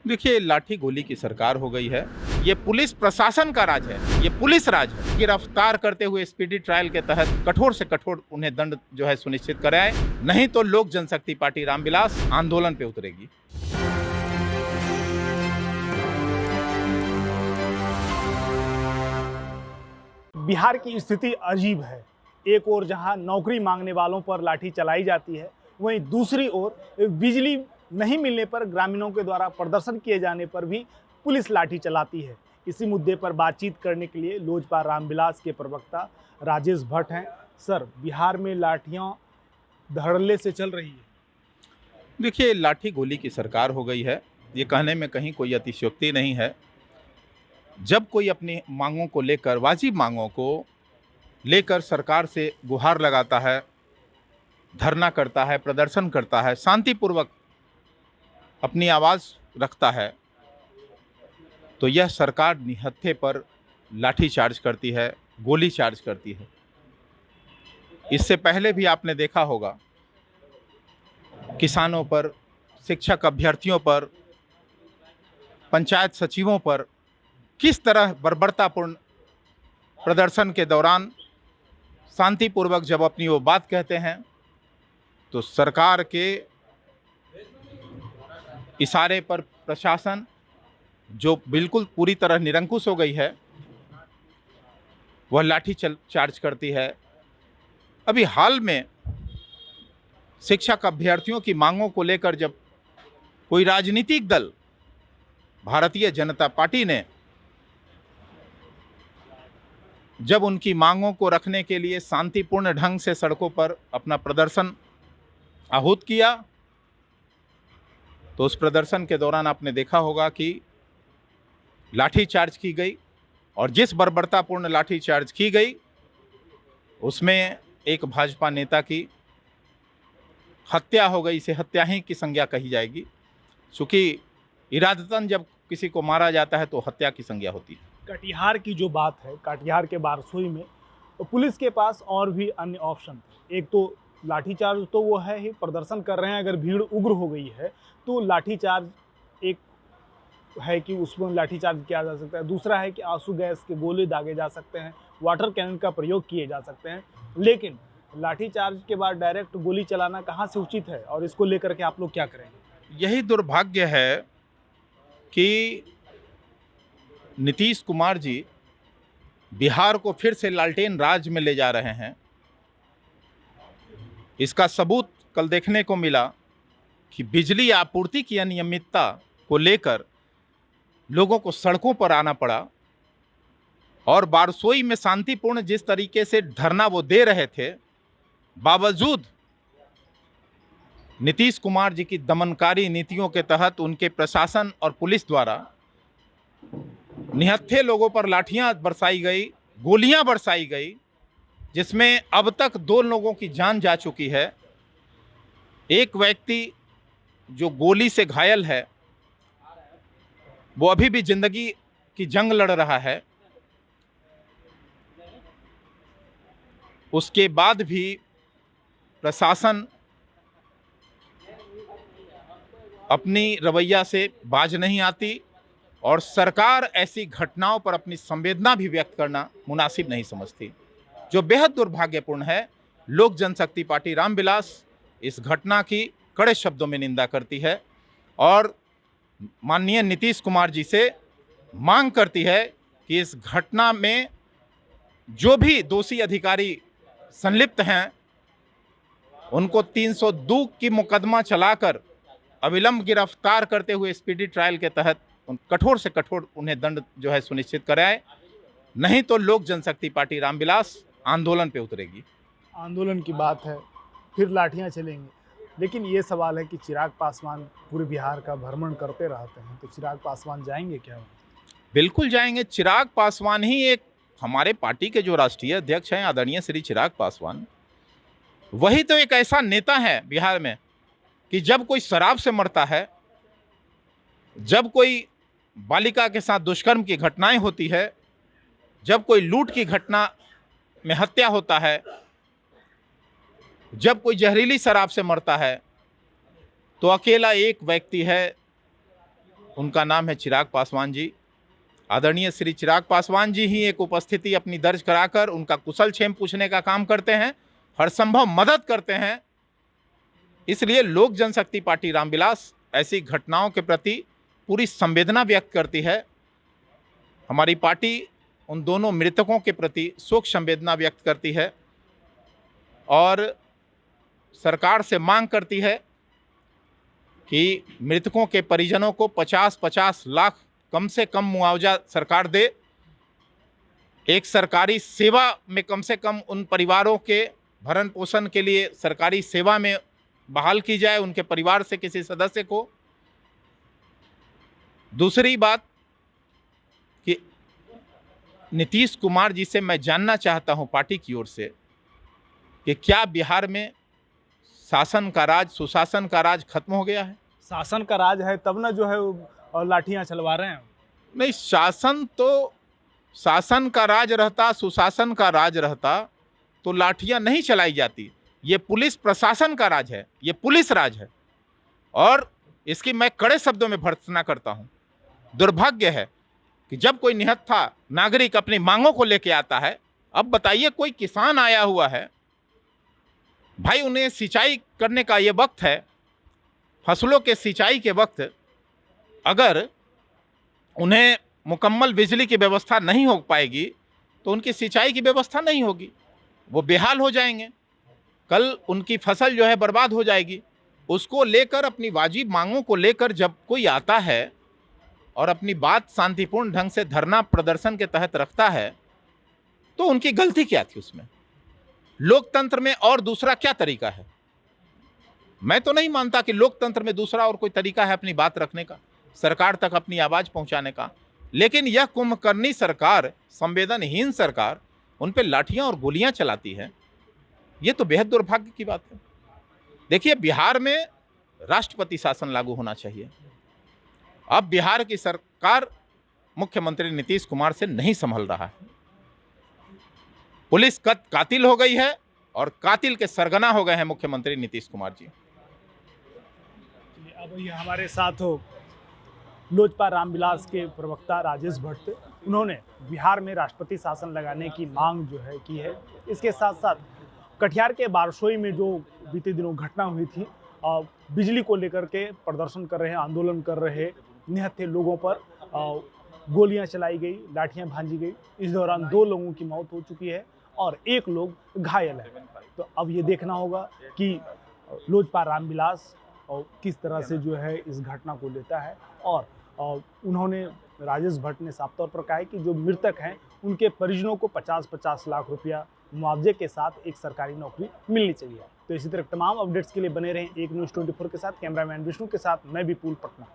देखिए, लाठी गोली की सरकार हो गई है। ये पुलिस प्रशासन का राज है, ये पुलिस राज है। गिरफ्तार करते हुए स्पीडी ट्रायल के तहत कठोर से कठोर उन्हें दंड जो है सुनिश्चित कराए, नहीं तो लोक जनशक्ति पार्टी रामविलास आंदोलन पे उतरेगी। बिहार की स्थिति अजीब है। एक ओर जहां नौकरी मांगने वालों पर लाठी चलाई जाती है, वहीं दूसरी ओर बिजली नहीं मिलने पर ग्रामीणों के द्वारा प्रदर्शन किए जाने पर भी पुलिस लाठी चलाती है। इसी मुद्दे पर बातचीत करने के लिए लोजपा रामविलास के प्रवक्ता राजेश भट्ट हैं। सर, बिहार में लाठियां धड़ल्ले से चल रही है। देखिए, लाठी गोली की सरकार हो गई है, ये कहने में कहीं कोई अतिशयोक्ति नहीं है। जब कोई अपनी मांगों को लेकर, वाजिब मांगों को लेकर सरकार से गुहार लगाता है, धरना करता है, प्रदर्शन करता है, शांतिपूर्वक अपनी आवाज़ रखता है, तो यह सरकार निहत्थे पर लाठी चार्ज करती है, गोली चार्ज करती है। इससे पहले भी आपने देखा होगा, किसानों पर, शिक्षक अभ्यर्थियों पर, पंचायत सचिवों पर किस तरह बर्बरतापूर्ण प्रदर्शन के दौरान शांतिपूर्वक जब अपनी वो बात कहते हैं, तो सरकार के इशारे पर प्रशासन, जो बिल्कुल पूरी तरह निरंकुश हो गई है, वह लाठी चार्ज करती है। अभी हाल में शिक्षक अभ्यर्थियों की मांगों को लेकर जब कोई राजनीतिक दल, भारतीय जनता पार्टी ने जब उनकी मांगों को रखने के लिए शांतिपूर्ण ढंग से सड़कों पर अपना प्रदर्शन आहूत किया, तो उस प्रदर्शन के दौरान आपने देखा होगा कि लाठी चार्ज की गई, और जिस बर्बरतापूर्ण लाठी चार्ज की गई उसमें एक भाजपा नेता की हत्या हो गई। इसे हत्या ही की संज्ञा कही जाएगी, क्योंकि इरादतन जब किसी को मारा जाता है तो हत्या की संज्ञा होती है। कटिहार की जो बात है, कटिहार के बारसोई में तो पुलिस के पास और भी अन्य ऑप्शन थे। एक तो लाठीचार्ज तो वो है ही, प्रदर्शन कर रहे हैं, अगर भीड़ उग्र हो गई है तो लाठीचार्ज एक है कि उसमें लाठीचार्ज किया जा सकता है। दूसरा है कि आंसू गैस के गोले दागे जा सकते हैं, वाटर कैनन का प्रयोग किए जा सकते हैं। लेकिन लाठीचार्ज के बाद डायरेक्ट गोली चलाना कहाँ से उचित है, और इसको लेकर के आप लोग क्या करेंगे? यही दुर्भाग्य है कि नीतीश कुमार जी बिहार को फिर से लालटेन राज में ले जा रहे हैं। इसका सबूत कल देखने को मिला कि बिजली आपूर्ति की अनियमितता को लेकर लोगों को सड़कों पर आना पड़ा, और बारसोई में शांतिपूर्ण जिस तरीके से धरना वो दे रहे थे, बावजूद नीतीश कुमार जी की दमनकारी नीतियों के तहत उनके प्रशासन और पुलिस द्वारा निहत्थे लोगों पर लाठियां बरसाई गई, गोलियां बरसाई गई, जिसमें अब तक 2 लोगों की जान जा चुकी है। एक व्यक्ति जो गोली से घायल है, वो अभी भी जिंदगी की जंग लड़ रहा है। उसके बाद भी प्रशासन अपनी रवैया से बाज नहीं आती, और सरकार ऐसी घटनाओं पर अपनी संवेदना भी व्यक्त करना मुनासिब नहीं समझती, जो बेहद दुर्भाग्यपूर्ण है। लोक जनशक्ति पार्टी रामविलास इस घटना की कड़े शब्दों में निंदा करती है, और माननीय नीतीश कुमार जी से मांग करती है कि इस घटना में जो भी दोषी अधिकारी संलिप्त हैं, उनको 302 की मुकदमा चलाकर अविलंब गिरफ्तार करते हुए स्पीडी ट्रायल के तहत कठोर से कठोर उन्हें दंड जो है सुनिश्चित कराए, नहीं तो लोक जनशक्ति पार्टी रामविलास आंदोलन पे उतरेगी। आंदोलन की बात है, फिर लाठियां चलेंगी। लेकिन ये सवाल है कि चिराग पासवान पूरे बिहार का भ्रमण करते रहते हैं, तो चिराग पासवान जाएंगे क्या? बिल्कुल जाएंगे। चिराग पासवान ही एक हमारे पार्टी के जो राष्ट्रीय अध्यक्ष हैं, आदरणीय श्री चिराग पासवान, वही तो एक ऐसा नेता है बिहार में कि जब कोई शराब से मरता है, जब कोई बालिका के साथ दुष्कर्म की घटनाएं होती है, जब कोई लूट की घटना में हत्या होता है, जब कोई जहरीली शराब से मरता है, तो अकेला एक व्यक्ति है उनका नाम है चिराग पासवान जी। आदरणीय श्री चिराग पासवान जी ही एक उपस्थिति अपनी दर्ज कराकर उनका कुशल क्षेम पूछने का काम करते हैं, हर संभव मदद करते हैं। इसलिए लोक जनशक्ति पार्टी रामविलास ऐसी घटनाओं के प्रति पूरी संवेदना व्यक्त करती है। हमारी पार्टी उन दोनों मृतकों के प्रति शोक संवेदना व्यक्त करती है और सरकार से मांग करती है कि मृतकों के परिजनों को 50-50 लाख कम से कम मुआवजा सरकार दे। एक सरकारी सेवा में कम से कम उन परिवारों के भरण पोषण के लिए सरकारी सेवा में बहाल की जाए उनके परिवार से किसी सदस्य को। दूसरी बात कि नीतीश कुमार जी से मैं जानना चाहता हूं पार्टी की ओर से कि क्या बिहार में शासन का राज, सुशासन का राज खत्म हो गया है? शासन का राज है तब ना जो है वो लाठियां चलवा रहे हैं। नहीं, शासन का राज रहता, सुशासन का राज रहता तो लाठियां नहीं चलाई जाती। ये पुलिस प्रशासन का राज है, ये पुलिस राज है और इसकी मैं कड़े शब्दों में भर्त्सना करता हूं। दुर्भाग्य है कि जब कोई निहत्था नागरिक अपनी मांगों को लेके आता है, अब बताइए कोई किसान आया हुआ है भाई, उन्हें सिंचाई करने का ये वक्त है, फसलों के सिंचाई के वक्त अगर उन्हें मुकम्मल बिजली की व्यवस्था नहीं हो पाएगी तो उनकी सिंचाई की व्यवस्था नहीं होगी, वो बेहाल हो जाएंगे, कल उनकी फसल जो है बर्बाद हो जाएगी। उसको लेकर, अपनी वाजिब मांगों को लेकर जब कोई आता है और अपनी बात शांतिपूर्ण ढंग से धरना प्रदर्शन के तहत रखता है तो उनकी गलती क्या थी उसमें? लोकतंत्र में और दूसरा क्या तरीका है? मैं तो नहीं मानता कि लोकतंत्र में दूसरा और कोई तरीका है अपनी बात रखने का, सरकार तक अपनी आवाज पहुंचाने का। लेकिन यह कुंभकर्णी सरकार, संवेदनहीन सरकार उन पे लाठियां और गोलियां चलाती है, ये तो बेहद दुर्भाग्य की बात है। देखिए, बिहार में राष्ट्रपति शासन लागू होना चाहिए। अब बिहार की सरकार मुख्यमंत्री नीतीश कुमार से नहीं संभल रहा है। पुलिस कातिल हो गई है और कातिल के सरगना हो गए हैं मुख्यमंत्री नीतीश कुमार जी। अब ये हमारे साथ हो लोजपा रामविलास के प्रवक्ता राजेश भट्ट, उन्होंने बिहार में राष्ट्रपति शासन लगाने की मांग जो है की है। इसके साथ साथ कटिहार के बारसोई में जो बीते दिनों घटना हुई थी, बिजली को लेकर के प्रदर्शन कर रहे, आंदोलन कर रहे निहत्थे लोगों पर गोलियां चलाई गई, लाठियां भांजी गई। इस दौरान 2 लोगों की मौत हो चुकी है और 1 लोग घायल है। तो अब ये देखना होगा कि लोजपा रामविलास किस तरह से जो है इस घटना को लेता है। और उन्होंने, राजेश भट्ट ने साफ तौर पर कहा है कि जो मृतक हैं उनके परिजनों को 50-50 लाख रुपया मुआवजे के साथ एक सरकारी नौकरी मिलनी चाहिए। तो इसी तरह तमाम अपडेट्स के लिए बने रहें एक न्यूज़ 24 के साथ। कैमरामैन विष्णु के साथ मैं विपुल पटना।